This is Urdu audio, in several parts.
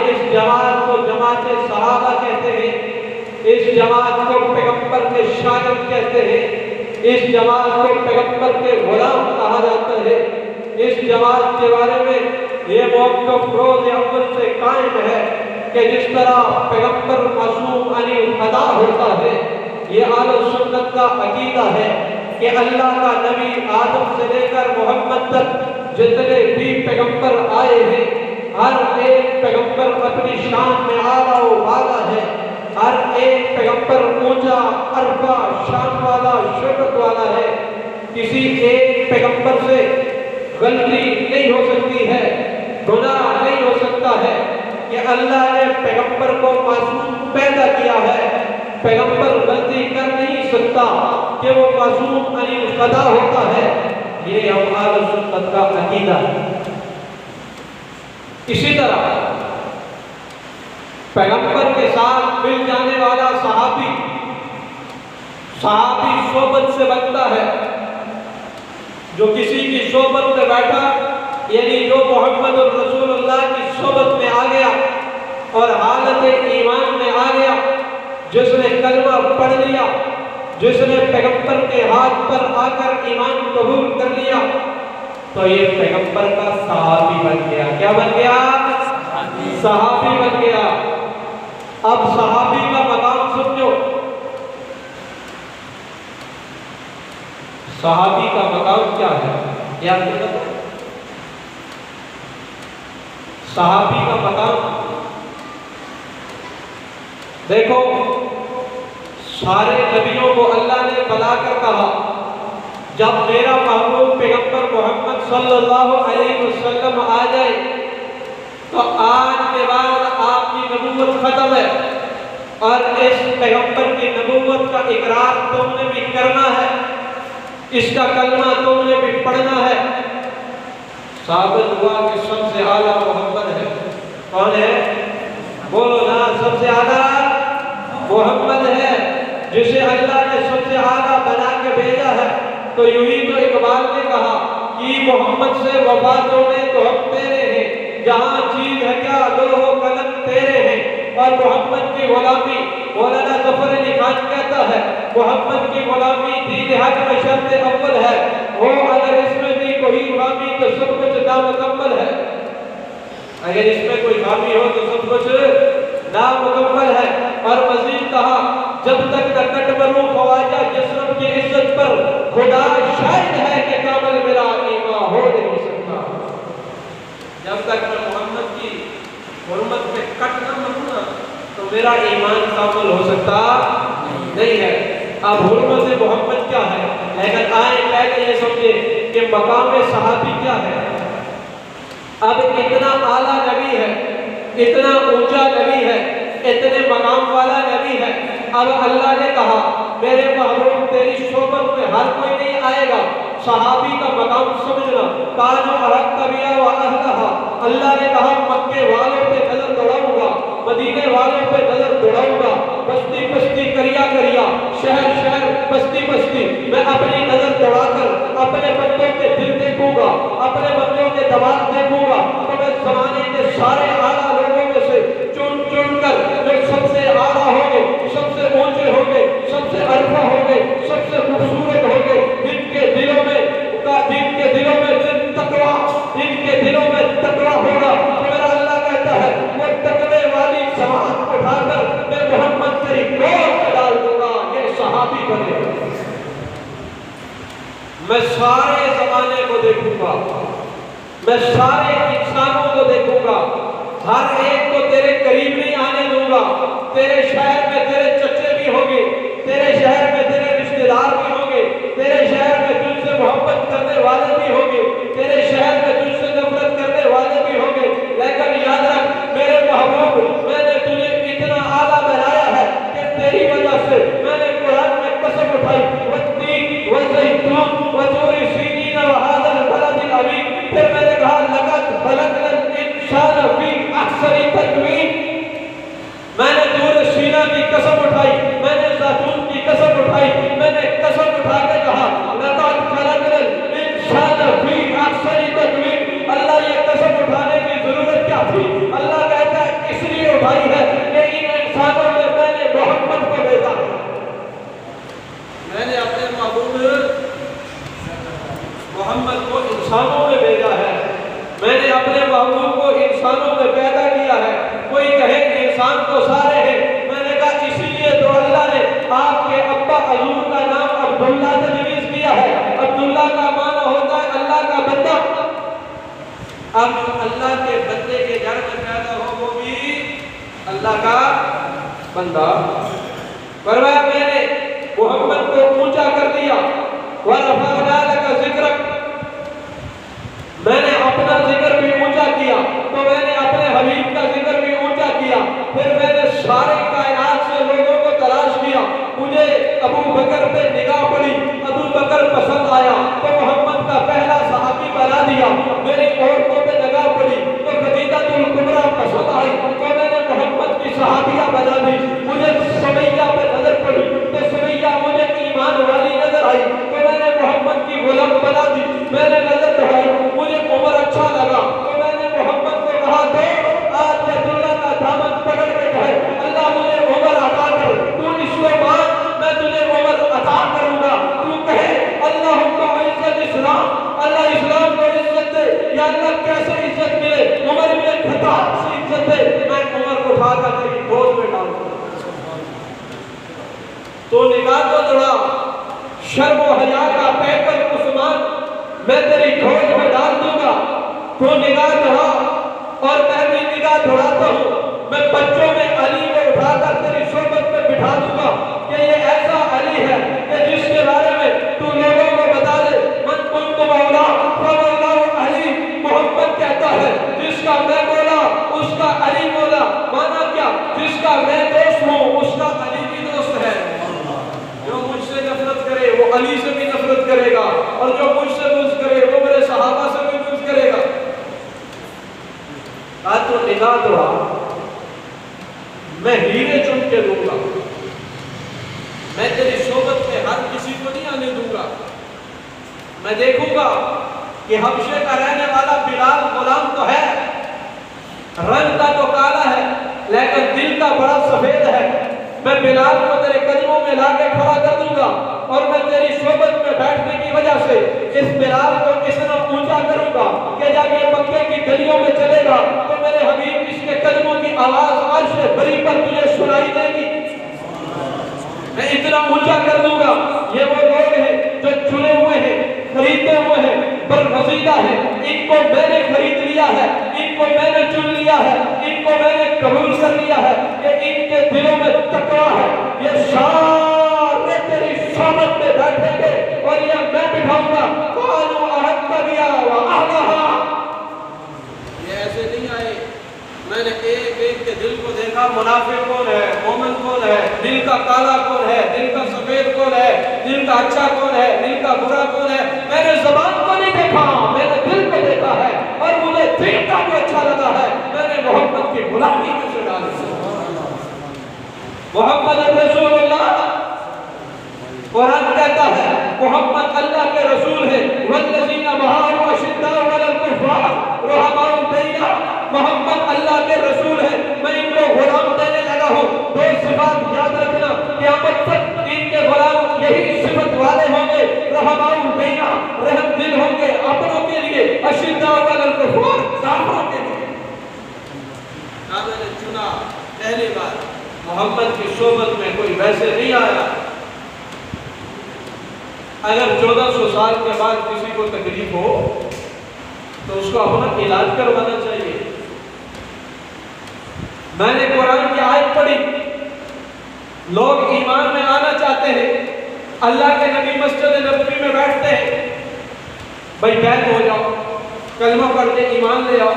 اس جماعت کو جماعت صحابہ کہتے ہیں، اس جماعت کو پیغمبر کے شاگرد کہتے ہیں، اس جماعت کو پیغمبر کے غلام کہا جاتا ہے۔ اس جماعت کے بارے میں یہ موقف روز اول سے قائم ہے کہ جس طرح پیغمبر معصوم علی الخطا ہوتا ہے، یہ اہل سنت کا عقیدہ ہے کہ اللہ کا نبی آدم سے لے کر محمد تک جتنے بھی پیغمبر آئے ہیں، ہر ایک پیغمبر اپنی شان میں اعلیٰ و بالا ہے، ہر ایک پیغمبر اونچا عرفہ شان والا شوکت والا ہے۔ کسی ایک پیغمبر سے غلطی نہیں ہو سکتی ہے، گناہ نہیں ہو سکتا ہے کہ اللہ نے پیغمبر کو معصوم پیدا کیا ہے۔ پیغمبر غلطی کر نہیں سکتا کہ وہ معصوم علی الخطا ہوتا ہے۔ یہ ہم اہل سنت کا عقیدہ ہے۔ اسی طرح پیغمبر کے ساتھ مل جانے والا صحابی صحبت سے بنتا ہے۔ جو کسی کی صحبت میں بیٹھا، یعنی جو محمد الرسول اللہ کی صحبت میں آ گیا اور حالت ایمان میں آ گیا، جس نے کلمہ پڑھ لیا، جس نے پیغمبر کے ہاتھ پر آ کر ایمان قبول کر لیا، تو یہ پیغمبر کا صحابی بن گیا۔ کیا بن گیا؟ صحابی بن گیا۔ اب صحابی کا مقام سمجھو۔ صحابی کا مقام کیا ہے؟ کیا صحابی کا مقام دیکھو، سارے نبیوں کو اللہ نے بلا کر کہا جب میرا محبوب پیغمبر محمد صلی اللہ علیہ وسلم آ جائے تو آج کے بعد آپ کی نبوت ختم ہے، اور اس پیغمبر کی نبوت کا اقرار تم نے بھی کرنا ہے، اس کا کلمہ تم نے بھی پڑھنا ہے۔ ثابت ہوا کہ سب سے اعلیٰ محمد ہے۔ کون ہے؟ بولو نا، سب سے اعلیٰ محمد ہے، جسے اللہ نے سب سے اعلیٰ بنا کے بھیجا ہے۔ تو یوں ہی تو اقبال نے کہا کہ محمد سے وفا توڑے تو ہم تیرے ہیں، جہاں چیز ہے کیا لوح و قلم تیرے ہیں۔ اور محمد کی غلامی، مولانا ظفر علی خان کہتا ہے، محمد کی غلامی دین حق میں شرط اول ہے، ہو اگر اس میں بھی کوئی خامی تو سب کچھ نامکمل ہے۔ اگر اس میں کوئی خامی ہو تو سب کچھ نامکمل ہے۔ اور مزید کہا، جب تک نہ کٹ بروں خواجہ جسم کی عزت پر، خدا شاہد ہے کہ کامل میرا ایمان ہو نہیں سکتا۔ جب تک میں محمد کی حرمت میں کٹ نہ مروں نا تو میرا ایمان کامل ہو سکتا نہیں ہے۔ اب حرمت محمد کیا ہے؟ لیکن آئیں پہلے یہ سمجھے کہ مقام صحابی کیا ہے۔ اب اتنا اعلیٰ نبی ہے، اتنا اونچا نبی ہے، اتنے مقام والا نبی ہے۔ اب اللہ نے کہا میرے محبوب تیری صحبت میں ہر کوئی نہیں آئے گا۔ صحابی کا مقام سمجھنا، کانو احق بیا و اہلہا۔ اللہ نے کہا مکے والوں پہ نظر دوڑاؤں گا، مدینے والوں پہ نظر دوڑاؤں گا، بستی بستی کریا کریا، شہر شہر بستی بستی، میں اپنی نظر دوڑا کر اپنے بندوں کے دل دیکھوں گا، اپنے بندوں کے دماغ دیکھوں گا۔ تو میں زمانے کے سارے اعلیٰ لوگوں میں سے چن چن کر جو سب سے اعلیٰ ہوں گے، سب سے اونچے ہوں گے، سب سے عرفہ ہوں گے، سب سے خوبصورت ہوں گے، جن کے دلوں میں تقویٰ، جن کے دلوں میں تقویٰ ہوگا، تو میرا اللہ کہتا ہے وہ تقوی والی جماعت اٹھا کر میں محمد تیری گود میں ڈال دوں گا، یہ صحابی بنے۔ میں سارے زمانے کو دیکھوں گا، میں سارے انسانوں کو دیکھوں گا، ہر ایک کو تیرے قریب نہیں آنے دوں گا۔ تیرے شہر میں تیرے چچے بھی ہوں گے، تیرے شہر میں تیرے رشتہ دار بھی ہوں گے، تیرے شہر میں تجھ سے محبت کرنے والے بھی ہوں گے، تیرے شہر میں تجھ سے نفرت کرنے والے بھی ہوں گے، لیکن یاد رکھ میرے محبوب، میں نے تجھے اتنا اعلیٰ بنایا ہے کہ تیری وجہ سے میں نے قرآن میں قسم اٹھائی، والتین والزیتون وطور سینین وہذا البلد الامین۔ پھر میں نے کہا لقد خلقنا الانسان فی احسن تقویم۔ میں نے طور سینا کی قسم اٹھائی، میں نے زیتون کی قسم اٹھائی، میں نے قسم اٹھا کے کہا لقد خلقنا الانسان فی اللہ کا بندہ. فرمایا میں نے محمد کو اونچا کر دیا. وَرَفَعْنَا لَكَ ذِكْرَكَ، میں نے اپنا ذکر بھی اونچا کیا تو میں نے اپنے حبیب کا ذکر بھی اونچا کیا. پھر میں نے سارے کائنات سے لوگوں کو تلاش کیا. مجھے ابو بکر پہ نگاہ پڑی، ابو بکر پسند آیا تو محمد کا پہلا صحابی بنا دیا. میری عورتوں پہ نگاہ پڑی تو خدیجہ الکبریٰ پسند آئی تو میں نے محمد کی صحابیہ بنا دی. مجھے سمیہ پہ نظر پڑی تو سمیہ مجھے ایمان والی نظر آئی تو میں نے محمد کی غلام بنا دی. میں نے نظر بڑھائی، مجھے عمر اچھا لگا تو میں نے محمد کو کہا تو آج اللہ کا دامن پکڑ کے کہے اللہ مجھے عمر عطا کر، تو اس کو مان میں تجھے عمر عطا کروں گا. تو کہے اللہم عزت اسلام، اللہ اسلام کو عزت دے. یا اللہ کیسے عزت ملے؟ عمر بن خطاب سے عزت دے. میں عمر کو اٹھا کر تیری گود میں ڈال دوں. تو نگاہ کو دوڑا، شرم و حیا کا پیکر عثمان میں تیری گود میں ڈال دوں گا. تو نگاہ دوڑا اور میں بھی نگاہ دوڑاتا ہوں. میں بچوں میں علی کو اٹھا کر تیری صحبت میں بٹھا دوں گا کہ یہ ایسا علی ہے کہ جس کے بارے میں تو لوگوں کو بتا دے من کنت مولا فمولا علی. محمد کہتا ہے جس کا میں مولا اس کا علی مولا. مانا کیا؟ جس کا میں دوست ہوں اس کا علی بھی دوست ہے. جو مجھ سے نفرت کرے وہ علی سے بھی نفرت کرے گا اور جو مجھ سے بغض کرے وہ میرے صحابہ سے بھی بغض کرے گا. آج تو نگاہ دوڑا، میں ہیرے چن کے دوں گا. میں تیری صحبت میں ہر کسی کو نہیں آنے دوں گا. میں دیکھوں گا کہ حبشے کا رہنے والا بلال غلام تو ہے، رنگ کا تو کالا ہے لیکن دل کا بڑا سفید ہے. میں بلال کو تیرے قدموں میں لا کے کھڑا کر دوں گا اور میں تیری صحبت میں بیٹھنے کی وجہ سے اس بلال کو اتنا اونچا کروں گا کہ جب یہ مکے کی گلیوں میں چلے گا تو میرے حبیب اس کے قدموں کی آواز عرش بری پر تجھے سنائی دے گی. میں اتنا اونچا کر دوں گا. یہ وہ لوگ ہیں جو چنے ہوئے ہیں، خریدے ہوئے ہیں، برگزیدہ ہیں. ان کو میں نے خرید لیا ہے، ان کو میں نے چن لیا ہے، ان کو میں نے قبول کر لیا ہے کہ ان کے دلوں میں تقویٰ ہے. یہ سارے تیری صحبت میں بیٹھیں گے اور یہ میں بٹھاؤں گا. قالوا احق بیا واہلھا. یہ ایسے نہیں آئے. میں نے ایک ایک کے دل کو دیکھا. منافق کون ہے، مومن کون ہے، دل کا کالا کون ہے، دل کا سفید کون ہے، دل کا اچھا کون ہے، دل کا برا کون ہے. میں نے زبان کو نہیں دیکھا، میں نے دل کو دیکھا ہے اور مجھے دل کا بھی اچھا لگا ہے. میں نے محمد کی غلامی میں سے ڈالی. محمد رسول اللہ. قرآن کہتا ہے محمد اللہ کے رسول ہے. والذین معہ اشداء علی الکفار رحماء بینہم. محمد اللہ کے رسول ہے. میں ان کو غلام دینے لگا ہوں. دو صفات یاد رکھنا، قیامت تک ان کے غلام یہی صفت والے ہوں گے. رحماء بینہم، رحم دل ہوں گے اپنوں کے لیے. اشداء علی الکفار، کافروں کے لیے. کعبہ نے چنا پہلی بار محمد کی صحبت میں کوئی ویسے نہیں آیا. اگر 1400 سال کے بعد کسی کو تکلیف ہو تو اس کو اپنا علاج کروانا چاہیے. میں نے قرآن کی آیت پڑھی، لوگ ایمان میں آنا چاہتے ہیں، اللہ کے نبی مسجد نبوی میں بیٹھتے ہیں. بھائی بیعت ہو جاؤ، کلمہ پڑھ کے ایمان لے آؤ.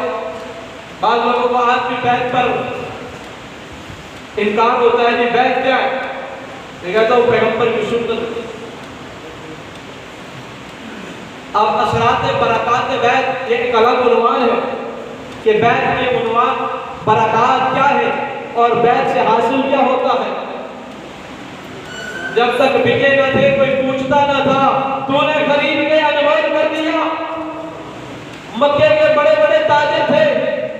بعض لوگوں کو آج بھی بیعت پر انکار ہوتا ہے. جی بیعت کیا ہے؟ میں کہتا ہوں پیغمبر کی سنت. اب اثرات برکات بیعت یہ ایک الگ عنوان ہے کہ بیعت میں عنوان برکات کیا ہے اور بیعت سے حاصل کیا ہوتا ہے. جب تک بکے نہ تھے کوئی پوچھتا نہ تھا، تو نے خرید کے انمول کر دیا. مکے کے بڑے بڑے تاجر تھے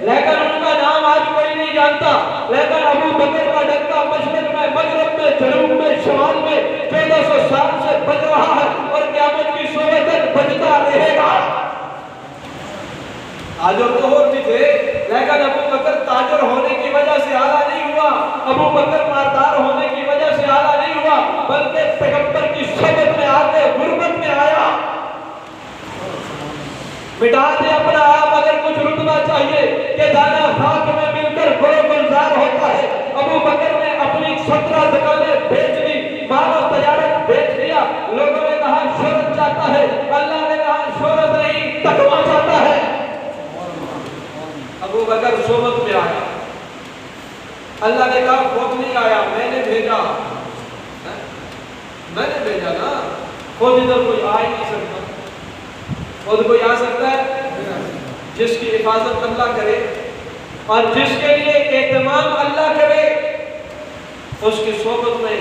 لیکن ان کا نام آج کوئی نہیں جانتا. لیکن ابو بکر کا ڈنکا مشرق میں، مغرب میں، جنوب میں، شمال میں 1400 سال سے بج رہا ہے اور قیامت کی صورت تک بجتا رہے گا. تاجر تو اور بھی تھے لیکن ابو بکر تاجر ہونے کی وجہ سے اعلیٰ نہیں ہوا. ابو بکر مالدار ہونے کی وجہ سے اعلیٰ نہیں ہوا بلکہ پیغمبر کی صحبت میں آ کے غربت میں آیا. مٹا دے اپنا آپ اگر کچھ رتبہ چاہیے کہ دانا خاک میں مل کر گلو گلزار ہوتا ہے. اللہ نے کہا خود نہیں آیا، میں نے بھیجا، میں نے بھیجا نا، خود ادھر کوئی آ ہی نہیں سکتا۔ خود کوئی آ سکتا ہے؟ جس کی حفاظت اللہ کرے اور جس کے لیے اہتمام اللہ کرے، اس کی صحبت میں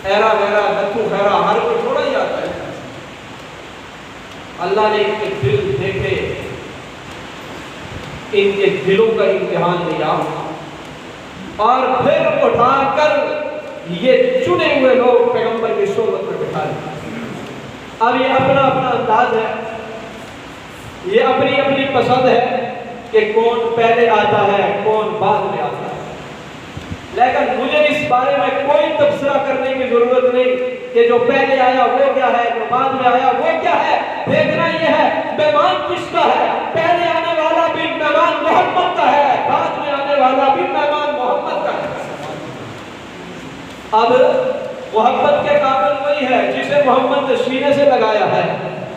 ایرا ویرا لتو خیرا ہر کوئی تھوڑا ہی آتا ہے۔ اللہ نے ان کے دل دیکھے، ان کے دلوں کا امتحان لیا اور پھر اٹھا کر یہ چنے ہوئے لوگ پیغمبر کی صحبت میں بٹھا لیا۔ اب یہ اپنا اپنا انداز ہے، یہ اپنی اپنی پسند ہے کہ کون پہلے آتا ہے کون بعد میں آتا ہے، لیکن مجھے اس بارے میں کوئی تبصرہ کرنے کی ضرورت نہیں کہ جو پہلے آیا وہ کیا ہے، جو بعد میں آیا وہ کیا ہے۔ دیکھنا یہ ہے مہمان کس کا ہے، پہلے آنے والا بھی مہمان محمد کا ہے، بعد میں آنے والا بھی مہمان محمد کا ہے۔ اب محبت کے قابل وہی ہے جسے محمد نے سینے سے لگایا ہے،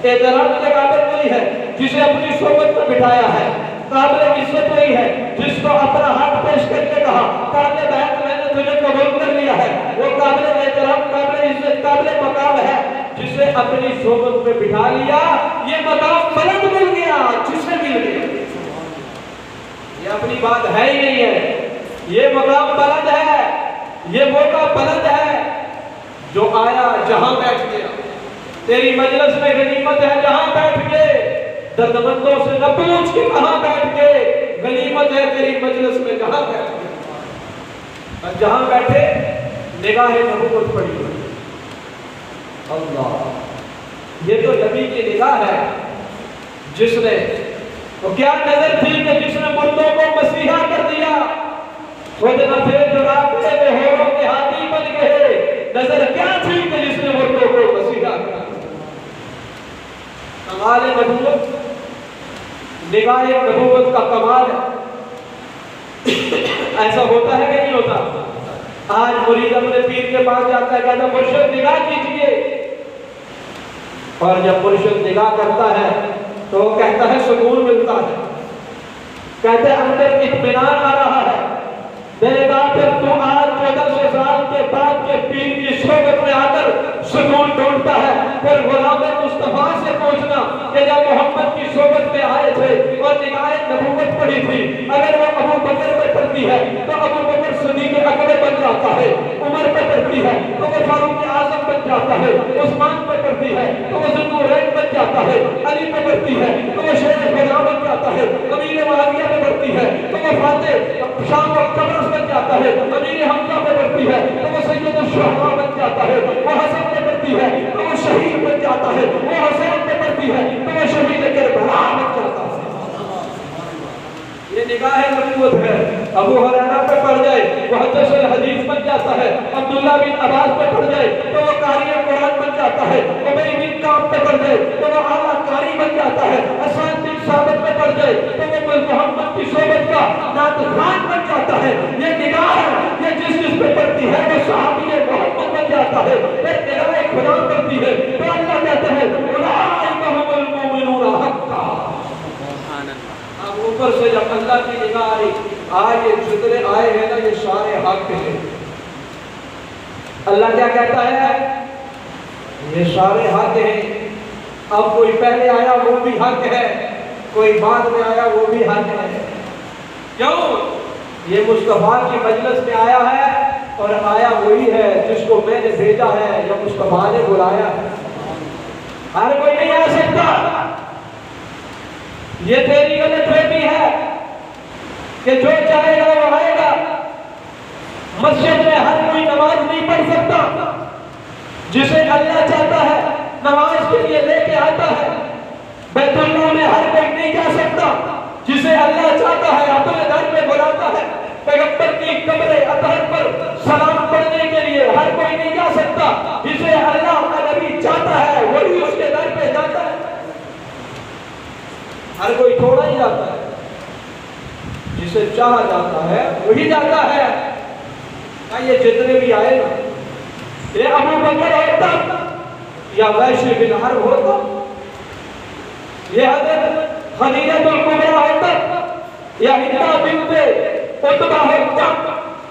احترام کے قابل وہی ہے جسے اپنی صحبت میں بٹھایا ہے، قابل عزت وہی ہے جس کو اپنا ہاتھ پیش کر کے کہا قابل بیعت میں نے تجھے قبول کر لیا ہے، وہ قابل احترام قابل عزت قابل مقام ہے جسے اپنی صحبت میں بٹھا لیا۔ یہ مقام بلند مل گیا جسے مل گیا، یہ اپنی بات ہے ہی نہیں ہے، یہ مقام بلند ہے، یہ موقع بلند ہے۔ جو آیا جہاں بیٹھ گیا، تیری مجلس میں غنیمت ہے جہاں بیٹھ کے، دردمندوں سے نہ پوچھ کے کہاں بیٹھ کے، غنیمت ہے تیری مجلس میں جہاں بیٹھ کے، اور جہاں بیٹھے نگاہ نبوت پڑی ہوئی۔ اللہ، یہ تو نبی کی نگاہ ہے جس نے، وہ کیا نظر تھی کہ جس نے مردوں کو مسیحا کر دیا، خود نہ تھے جو رابطے میں ہوروں کے ہاتھی بن گئے، نظر کیا تھی کہ جس نے مردوں کو مسیحا کر دیا۔ کمال نبوت، نگاہ نبوت کا کمال ہے۔ ایسا ہوتا ہے کہ نہیں ہوتا؟ آج مرید اپنے پیر کے پاس جاتا ہے، کہتا ہے مرشد نگاہ کیجئے، اور جب مرشد نگاہ کرتا ہے تو وہ کہتا ہے سکون ملتا ہے، کہتے ہیں اندر اطمینان آ رہا ہے۔ میرے بات ہے تو آج 1400 سال کے بعد کے پیر کی صحبت میں آ کر سکون ڈھونڈتا ہے، پھر غلام مصطفیٰ سے پوچھنا کہ جب محمد کی صحبت میں آئے تھے اور نگاہ نبوت پڑی تھی، اگر وہ ابو بکر پہ پڑتی ہے تو ابو بکر صدیق اکبر بن جاتا ہے، عمر پہ پڑتی ہے تو وہ فاروق اعظم بن جاتا ہے، عثمان پہ پڑتی ہے تو وہ ذوالنورین بن جاتا ہے، علی پہ پڑتی ہے تو وہ شیر خدا بن جاتا ہے، امیر معاویہ پہ پڑتی ہے تو وہ فاتح شام و قبرص بن جاتا ہے، امیر حمزہ پہ پڑتی ہے تو وہ سید الشہداء بن جاتا ہے، وہ حسن پہ پڑتی ہے تو وہ شہید بن جاتا ہے، وہ حسین پہ پڑتی ہے تو وہ شہید کربلا بن جاتا ہے۔ یہ نگاہ نبوت ہے۔ ابو ہریرہ پہ پڑ جائے وہ محدث الحدیث بن جاتا ہے، عبداللہ بن عباس پہ پڑ جائے تو وہ قاری قرآن بن جاتا ہے، ابی بن کعب پہ پڑ جائے تو وہ اعلیٰ قاری بن جاتا ہے، حسان بن ثابت پہ پڑ جائے تو وہ محمد کی صحبت کا نعت خوان بن جاتا ہے۔ یہ نگاہ ہے، یہ جس پہ پڑتی ہے وہ صحابی محمد بن جاتا ہے، پھر نگاہ خدا پڑتی ہے تو اللہ کہتا ہے اولئک هم المؤمنون حقا۔ اب اوپر سے جب اللہ کی نگاہ آئی، آئے جتنے آئے ہیں نا یہ سارے حق ہیں۔ اللہ کیا کہتا ہے؟ یہ سارے حق ہیں۔ اب کوئی پہلے آیا وہ بھی حق ہے، کوئی بعد میں آیا وہ بھی حق ہے۔ کیوں؟ یہ مصطفیٰ کی مجلس میں آیا ہے اور آیا وہی ہے جس کو میں نے بھیجا ہے یا مصطفیٰ نے بلایا ہے۔ ہر کوئی نہیں آ سکتا۔ یہ تیری غلط فہمی ہے کہ جو چاہے گا وہ آئے گا۔ مسجد میں ہر کوئی نماز نہیں پڑھ سکتا، جسے اللہ چاہتا ہے نماز کے لیے لے کے آتا ہے۔ بیت اللہ میں ہر کوئی نہیں جا سکتا، جسے اللہ چاہتا ہے اپنے در میں بلاتا ہے۔ پیغمبر کی قبر اطہر پر سلام پڑھنے کے لیے ہر کوئی نہیں جا سکتا، جسے اللہ کا نبی چاہتا ہے وہی اس کے در پہ جاتا ہے۔ ہر کوئی تھوڑا ہی جاتا ہے، جسے چاہا جاتا ہے وہی جاتا ہے۔ یہ جتنے بھی آئے نا، یہ ابو بکر ہوتا یا ویش بن حرب ہوتا، یہ حضرت خدیجہ الکبریٰ ہوتا یا ہندہ بنت عتبہ ہوتا،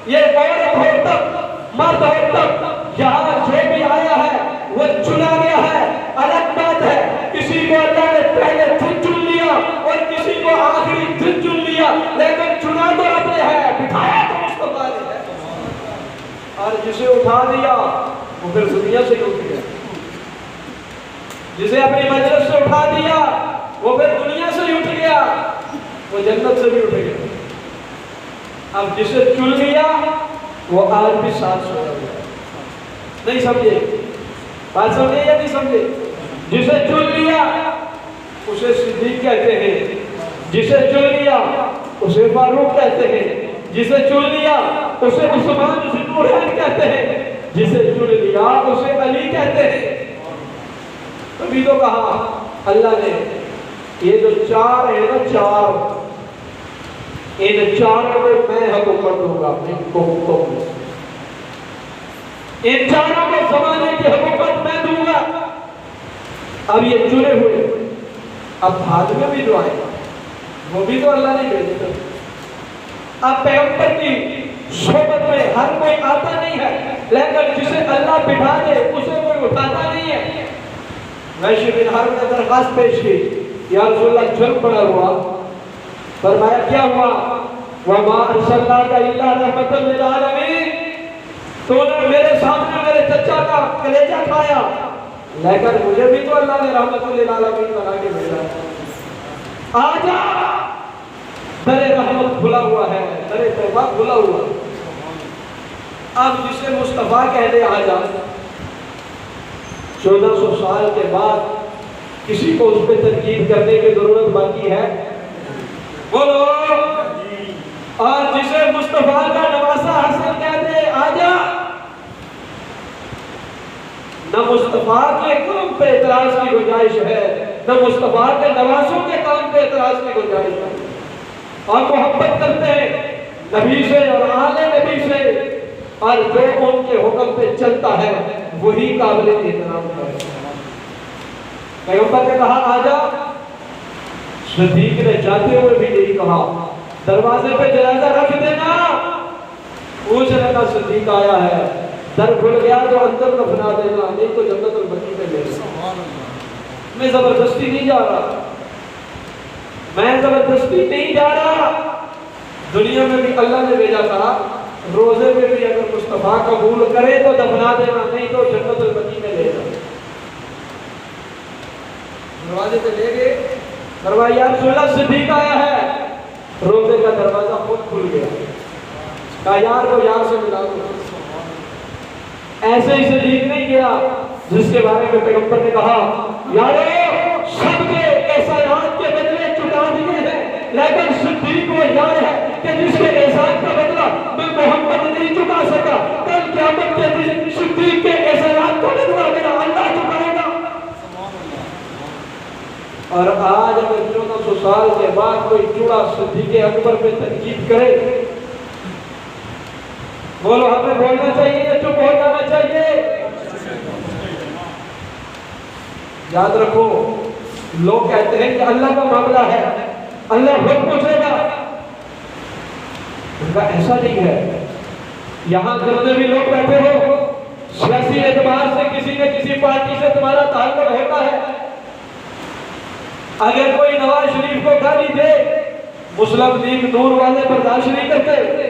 یہ عورت ہو تک مرد ہو تک یہاں جو بھی آیا ہے وہ چنا گیا ہے. الگ بات ہے کسی کو اللہ نے پہلے دن چن لیا اور کسی کو آخری دن چن لیا، لیکن چنا تو رب نے ہے، بٹھایا تو مصطفیٰ نے ہے. اور جسے اٹھا دیا وہ پھر دنیا سے اٹھ گیا، جسے اپنی مجلس سے اٹھا دیا وہ پھر دنیا سے ہی اٹھ گیا، وہ جنت سے بھی اٹھ گیا. اب جسے چن لیا وہ آج بھی ساتھ سویا ہوا ہے. نہیں سمجھے بات؟ سمجھے یا نہیں سمجھے؟ جسے چن لیا اسے صدیق کہتے ہیں، جسے چن لیا اسے فاروق کہتے ہیں، جسے چن لیا اسے عثمان ذو النورین کہتے ہیں، جسے چن لیا اسے علی کہتے ہیں. تبھی تو کہا اللہ نے یہ جو چار ہیں نا، چار، ان چاروں میں میں حکومت دوں گا، ان چاروں کو زمانے کی حکومت میں دوں گا. اب یہ چنے ہوئے اب بعد میں بھی جو آئے وہ بھی تو اللہ نے بھیجے. اب پیغمبر کی صحبت میں ہر کوئی آتا نہیں ہے، لیکن جسے اللہ بٹھا دے اسے کوئی اٹھاتا نہیں ہے. ویشی بن حرب نے درخواست پیش کی، یا رسول اللہ جنگ پڑا ہوا. فرمایا کیا ہوا؟ وَمَا أَرْسَلْنَاكَ إِلَّا رَحْمَةً لِلْعَالَمِينَ. تو نے میرے سامنے میرے چچا کا کلیجہ کھایا، لیکن مجھے بھی تو اللہ نے رحمت للعالمین بنا کے بھیجا. آجا در رحمت کھلا ہوا ہے، در توبہ کھلا ہوا. اب جسے مصطفیٰ کہہ دے آجا، 1400 سال کے بعد کسی کو اس پہ تنقید کرنے کی ضرورت باقی ہے؟ بولو. اور جسے مصطفیٰ کا نواسہ حسن کہہ دے آجا، نہ مصطفیٰ کے کام پہ اعتراض کی گنجائش ہے، نہ مصطفیٰ کے نواسوں کے کام پہ اعتراض کی گنجائش ہے. اور محبت کرتے ہیں نبی سے اور آل نبی سے، اور جو ان کے حکم پہ چلتا ہے وہی قابل احترام ہے. پیغمبر نے کہا آجا. صدیق نے جاتے ہوئے بھی یہی کہا، دروازے پہ جنازہ رکھ دینا. پوچھ لینا صدیق آیا ہے، در کھل گیا تو اندر دفنا دینا، نہیں تو جنت البقیع میں لے جانا. میں زبردستی نہیں جا رہا، میں زبردستی نہیں جا رہا. دنیا میں بھی اللہ نے بھیجا تھا، روزے میں بھی اگر مصطفیٰ قبول کرے تو دفنا دینا، نہیں تو جنت البقیع میں لے جانا. دروازے پہ لے گئے، فرمایا یا رسول اللہ صدیق آیا ہے. روزے کا دروازہ خود کھل گیا. کہا یار کو یار سے ملا دو. ایسے ہی صدیق نہیں گیا جس کے بارے میں پیغمبر نے کہا یارو سب کے احسانات کے بدلے چکا دیے ہیں، لیکن صدیق وہ یار ہے کہ جس کے احسان کا بدلہ میں محمد نہیں چکا سکا، کل قیامت کے دن صدیق کے احسانات کا بدلہ میرا اللہ چکائے گا. اور آج اگر 1400 سال کے بعد کوئی چوڑا صدیق اکبر پہ تنقید کرے، بولو ہمیں بولنا چاہیے یا چپ ہو جانا چاہیے؟ یاد رکھو لوگ کہتے ہیں کہ اللہ کا معاملہ ہے، اللہ خود پوچھے گا. ان کا ایسا نہیں ہے. یہاں جتنے بھی لوگ بیٹھے ہو، سیاسی اعتبار سے کسی نہ کسی پارٹی سے تمہارا تعلق ہوتا ہے. اگر کوئی نواز شریف کو گالی دے، مسلم لیگ نور والے برداشت نہیں کرتے.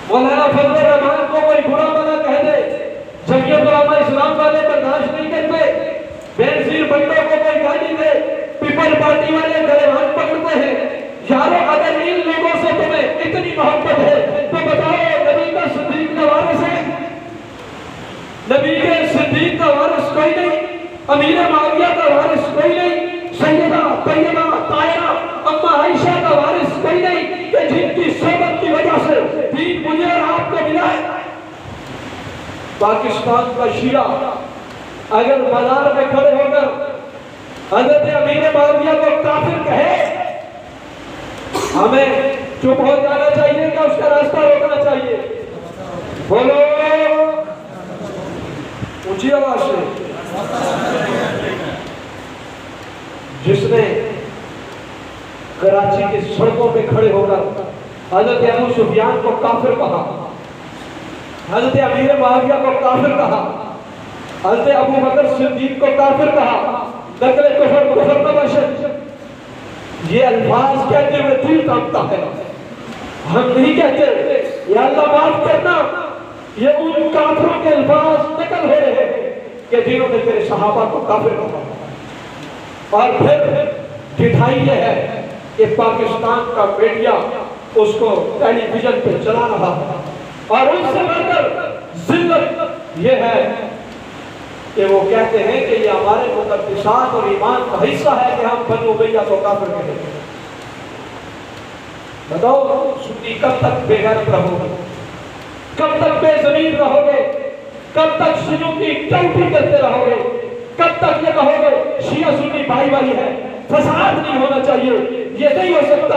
مولانا فضل الرحمان کو کوئی برا بھلا کہہ دے، جمعیت علماء اسلام والے برداشت نہیں کرتے. بینظیر بھٹو کو کوئی گالی دے، پیپل پارٹی والے گریبان پکڑتے ہیں. یارو اگر ان لوگوں سے تمہیں اتنی محبت ہے تو بتاؤ نبی کا صدیق کا وارث ہے؟ نبی کے صدیق کا وارث کوئی نہیں، امیر معاویہ کا وارث کوئی نہیں، سیدہ طیبہ طاہرہ اما عائشہ کا وارث کوئی نہیں کہ جن کی صحبت کی وجہ سے دین مجھے اور آپ کو ملا ہے. پاکستان کا شیعہ اگر بازار میں کھڑے ہو کر حضرت امیر معاویہ کو کافر کہے، ہمیں چپ ہو جانا چاہیے کہ اس کا راستہ روکنا چاہیے؟ بولو اونچی آواز سے. جس نے کراچی کی سڑکوں پہ کھڑے ہو کر حضرت ابو سفیان کو کافر کہا، حضرت امیر معاویہ کو کافر کہا، حضرت ابو بکر صدیق کو کافر کہا، نقل کفر کفر نبشت، یہ الفاظ کہتے ہوئے دل کانپتا ہے۔ ہم نہیں کہتے یا اللہ معاف کرنا، یہ ان کافروں کے الفاظ نقل ہو رہے ہیں کہ جنہوں نے تیرے صحابہ کو کافر کہا۔ اور پھر ڈٹھائی یہ ہے کہ پاکستان کا میڈیا اس کو ٹیلی ویژن پہ چلا رہا ہے، اور ان سے بڑھ کر ذلت یہ ہے کہ وہ کہتے ہیں کہ یہ ہمارے مقدسات اور ایمان کا حصہ ہے کہ ہم بنو امیہ کو کافر کہتے ہیں۔ بتاؤ سنی کب تک بے غیرت رہو گے، کب تک بے زمین رہو گے، کب تک شیعوں کی ٹوٹی کرتے رہو گے، کب تک یہ کہو گے شیعہ سنی بھائی بھائی ہے، فساد نہیں ہونا چاہیے؟ یہ نہیں ہو سکتا،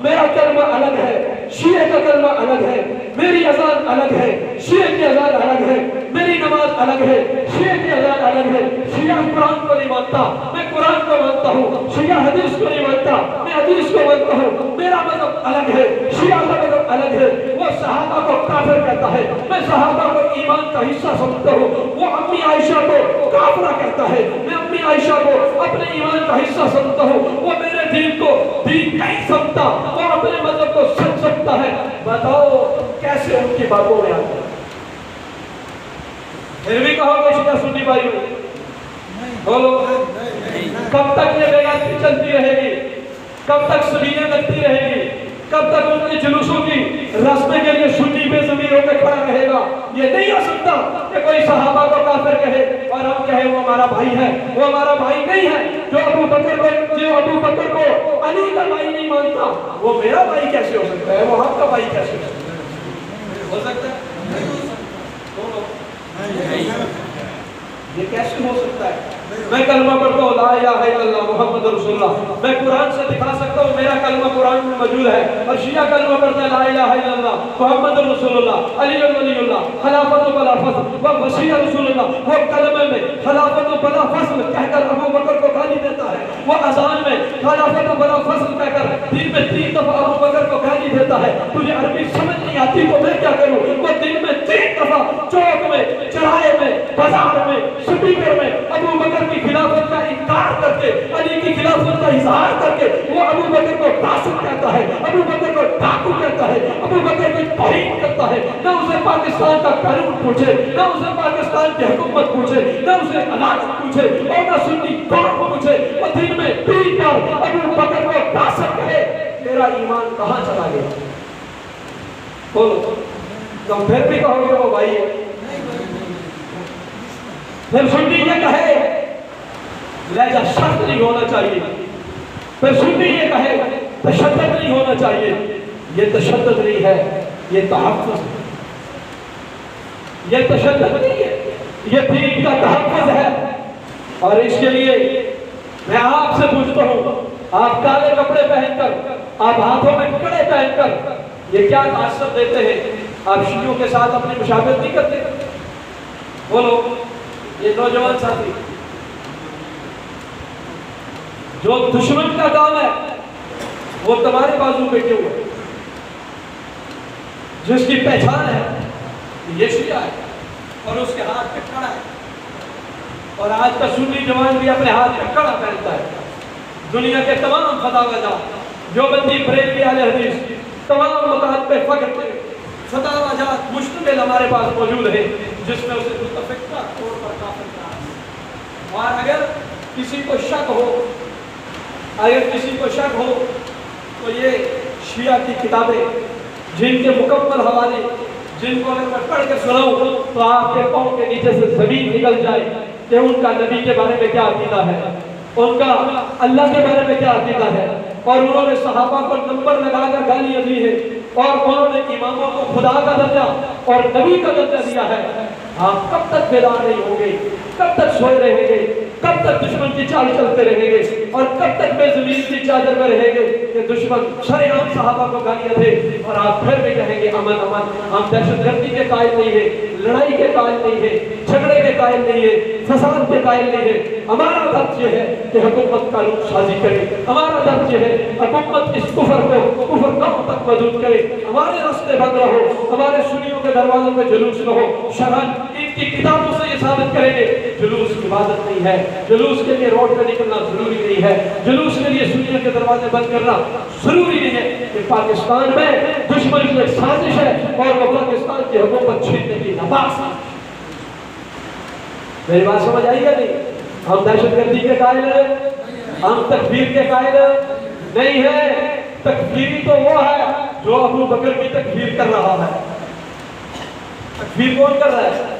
میرا کلمہ الگ ہے، شیعہ کا کلمہ الگ ہے، میری اذان الگ ہے، شیعہ کی اذان الگ ہے، میری نماز الگ ہے، شیعہ کی اذان الگ ہے۔ شیعہ قرآن کو نہیں مانتا، میں قرآن کو مانتا ہوں، شیعہ حدیث کو نہیں مانتا، میں حدیث کو مانتا ہوں، میرا مذہب الگ ہے، شیعہ کا مذہب الگ ہے۔ وہ صحابہ کو کافر کہتا ہے، میں صحابہ کو ایمان کا حصہ سمجھتا ہوں، وہ امی عائشہ کو کافرہ کہتا ہے، میں امی عائشہ کو اپنے ایمان کا حصہ سمجھتا ہوں، وہ میرے دین کو دین نہیں سمجھتا، وہ اپنے مذہب کو سچ سمجھتا ہے۔ بتاؤ کیسے ان کی باتوں میں آتا ہے؟ پھر بھی کہو گے شیعہ سنی بھائی بولو، کب تک یہ بیعتی چلتی رہے گی؟ کب تک سبیلیں لگتی رہے گی؟ کب تک ان کے جلوسوں کی راستے کے لیے سنی بے ضمیر ہو کے کھڑا رہے گا؟ یہ نہیں ہو سکتا کہ کوئی صحابہ کو کافر کہے اور ہم کہیں وہ ہمارا بھائی ہے۔ وہ ہمارا بھائی نہیں ہے۔ جو ابو بکر کو علی کا بھائی نہیں مانتا، وہ میرا بھائی کیسے ہو سکتا ہے؟ وہ ہم کا بھائی کیسے ہو سکتا ہے؟ یہ کیسے ہو سکتا ہے؟ میں کلمہ پڑھتا ہوں لا الہ الا اللہ محمد رسول اللہ، میں قرآن سے دکھا سکتا ہوں میرا کلمہ قرآن میں موجود ہے، اور شیعہ کلمہ پڑھتا ہے لا الہ الا اللہ محمد رسول اللہ علی ولی اللہ خلافت بلا فصل و وسیع رسول اللہ۔ وہ کلمے میں خلافت بلا فصل کہہ کر ابو بکر کو گالی دیتا ہے، وہ اذان میں خلافت بلا فصل کہہ کر دن میں 3 دفعہ ابو بکر کو گالی دیتا ہے۔ تجھے عربی سمجھ نہیں آتی تو میں کیا کروں؟ وہ دن میں 3 دفعہ چوک میں، چوراہے میں، بازار میں، سپیکر میں ابو بکر کی خلافت کا انکار کر کے، علی کی خلافت کا اظہار کر کے وہ ابو بکر کو فاسق کہتا ہے، ابو بکر کو ڈاکو کہتا ہے، ابو بکر کی توہین کرتا ہے۔ نہ اسے پاکستان کا قانون پوچھے، نہ اسے پاکستان کی حکومت پوچھے، نہ اسے عدالت پوچھے، اور نہ سنی قوم پوچھے۔ وہ دن میں 3 بار ابو بکر کو فاسق کہے، تیرا ایمان کہاں چلا گیا؟ بولو، تم پھر بھی کہو گے وہ بھائی ہے؟ پھر سنی یہ کہے لہجہ سخت نہیں ہونا چاہیے، پھر سنی یہ کہے تشدد نہیں ہونا چاہیے۔ یہ تشدد نہیں ہے، یہ تحفظ ہے۔ یہ تشدد نہیں ہے، یہ دین کا تحفظ ہے۔ اور اس کے لیے میں آپ سے پوچھتا ہوں، آپ کالے کپڑے پہن کر، آپ ہاتھوں میں کڑے پہن کر یہ کیا تعصب دیتے ہیں؟ آپ شیعوں کے ساتھ اپنی مشابہت نہیں کرتے؟ بولو، یہ نوجوان ساتھی جو دشمن کا کام ہے وہ تمہارے بازو پہ کیوں ہے؟ جس کی پہچان ہے یہ شیعہ ہے اور اس کے ہاتھ پہ کڑا ہے، اور آج کا سنی جوان بھی اپنے ہاتھ پہ کڑا پہنتا ہے۔ دنیا کے تمام فتاوی جات، جو بندی بریلوی اہل حدیث، تمام مذاہب پہ فقط فتاوی جات مشتمل ہمارے پاس موجود ہے، جس میں اسے متفقہ طور پر کافر کہا ہے۔ اور اگر کسی کو شک ہو تو یہ شیعہ کی کتابیں جن کے مکمل حوالے، جن کو اگر میں پڑھ کے سناؤں تو آپ کے پاؤں کے نیچے سے زمین نکل جائے کہ ان کا نبی کے بارے میں کیا عقیدہ ہے، ان کا اللہ کے بارے میں کیا عقیدہ ہے، اور انہوں نے صحابہ کو نمبر لگا کر گالیاں دی ہے، اور انہوں نے اماموں کو خدا کا درجہ اور نبی کا درجہ دیا ہے۔ آپ کب تک بیدار نہیں ہوں گے؟ کب تک سوئے رہیں گے؟ کب تک دشمن کی چال چلتے رہیں گے؟ اور کب تک بے زمین کی چادر میں رہیں گے کہ دشمن شرع عام صحابہ کو گالیاں دے اور آپ پھر بھی کہیں گے امن امن؟ ہم دہشت گردی کے قائل نہیں ہیں، لڑائی کے قائل نہیں ہے، جھگڑے کے قائل نہیں ہے، فساد کے قائل نہیں ہے۔ ہمارا درد یہ ہے کہ حکومت قانون سازی کرے، ہمارا درد یہ ہے حکومت اس کفر کم تک محدود کرے، ہمارے راستے بند رہو، ہمارے سنیوں کے دروازوں میں جلوس نہ ہو۔ شرعاً ان کی کتابوں سے یہ ثابت کریں گے جلوس عبادت نہیں ہے، جلوس کے لیے روڈ پہ نکلنا ضروری نہیں ہے، جلوس کے لیے سنیوں کے دروازے بند کرنا ضروری نہیں ہے۔ کہ پاکستان میں دشمن کی ایک سازش ہے اور وہ پاکستان کی حکومت چھیننے کی ناپاک سازش۔ میری بات سمجھ آئی یا نہیں؟ ہم دہشت گردی کے قائل ہیں، ہم تکفیر کے قائل نہیں ہیں۔ تکفیری تو وہ ہے جو ابو بکر کی تکفیر کر رہا ہے۔ تکفیر کون کر رہا ہے؟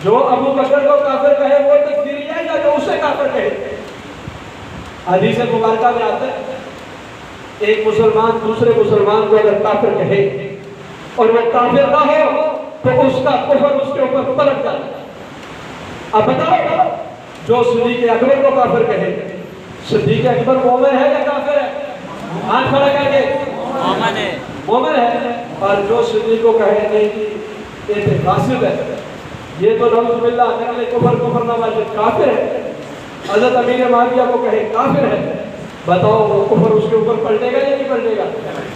جو ابو بکر کو کافر کہے وہ تکفیری ہے یا جو اسے کافر کہے؟ حدیث مبارکہ میں آتا ہے ایک مسلمان دوسرے مسلمان کو اگر کافر کہے اور وہ کافر نہ ہو تو اس کا کفر اس کے اوپر پلٹ جاتا ہے۔ اب بتاؤ، جو صدیق اکبر کو کافر کہے، صدیق اکبر مومن ہے یا کافر ہے؟ ہاتھ کھڑا کر کے مومن ہے، مومن ہے۔ اور جو صدیق کو کہے نہیں یہ تو فاسق ہے، یہ تو نعوذ باللہ نقل کفر نواز کافر ہے، حضرت امیر معاویہ کو کہے کافر ہے، بتاؤ وہ کفر اس کے اوپر پلٹے گا یا نہیں پلٹے گا؟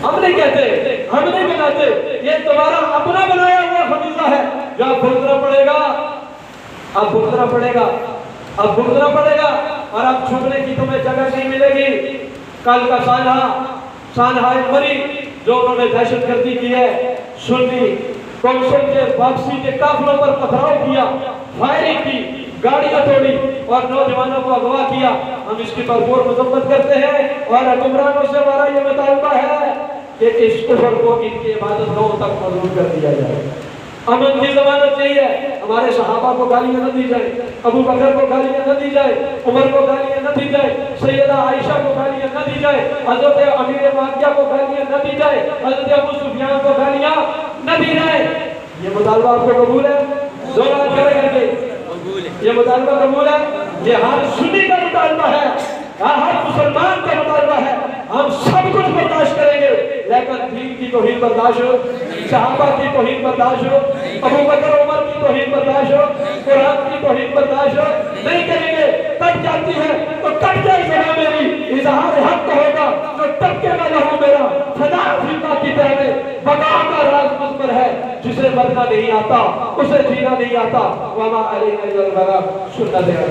ہم نہیں کہتے، ہم نہیں بناتے، یہ تمہارا اپنا بنایا ہوا خمیزہ ہے جو اب بھگتنا پڑے گا، اب بھگتنا پڑے گا، اب بھگتنا پڑے گا، اور اب چھپنے کی تمہیں جگہ نہیں ملے گی۔ کل کا سانحہ مری جو انہوں نے دہشت گردی کی ہے، سنی کونسل کے واپسی کے قافلوں پر پتھراؤ کیا، فائرنگ کی، گاڑیاں توڑی اور نوجوانوں کو اغوا کیا، ہم اس کی بھرپور مذمت کرتے ہیں اور حکمرانوں سے ہمارا یہ مطالبہ ہے کہ اس کفر کو ان کی عبادت گاہوں تک محدود کر دیا جائے۔ امن کی ضمانت چاہیے، ہمارے صحابہ کو گالیاں نہ دی جائے، ابو بکر کو گالیاں نہ دی جائے، عمر کو گالیاں نہ دی جائے، سیدہ عائشہ کو گالیاں نہ دی جائے، حضرت امیر معاویہ کو گالیاں نہ دی جائے، حضرت ابو سفیان کو گالیاں نہ دی جائے۔ یہ مطالبہ آپ کو قبول ہے؟ زورات کرے گا کہ یہ مطالبہ قبول ہے؟ یہ ہر سنی کا مطالبہ ہے، ہر مسلمان کا مطالبہ ہے۔ ہم سب کچھ برداشت کریں گے لیکن دین کی توہین برداشت ہو، صحابہ کی توہین برداشت ہو، ابو بکر عمر کی توہین برداشت ہو، قرآن کی توہین برداشت ہو نہیں کریں گے۔ کٹ جاتی ہے تو کٹ جائے گا میری، اظہار حق تو ہوگا تو تب کے میں لہوں میرا، فدا فیما کی طرح بقا کا راز مجھ پر ہے، جسے مرنا نہیں آتا اسے جینا نہیں آتا، وما علینا الا البلاغ، سنت ہے۔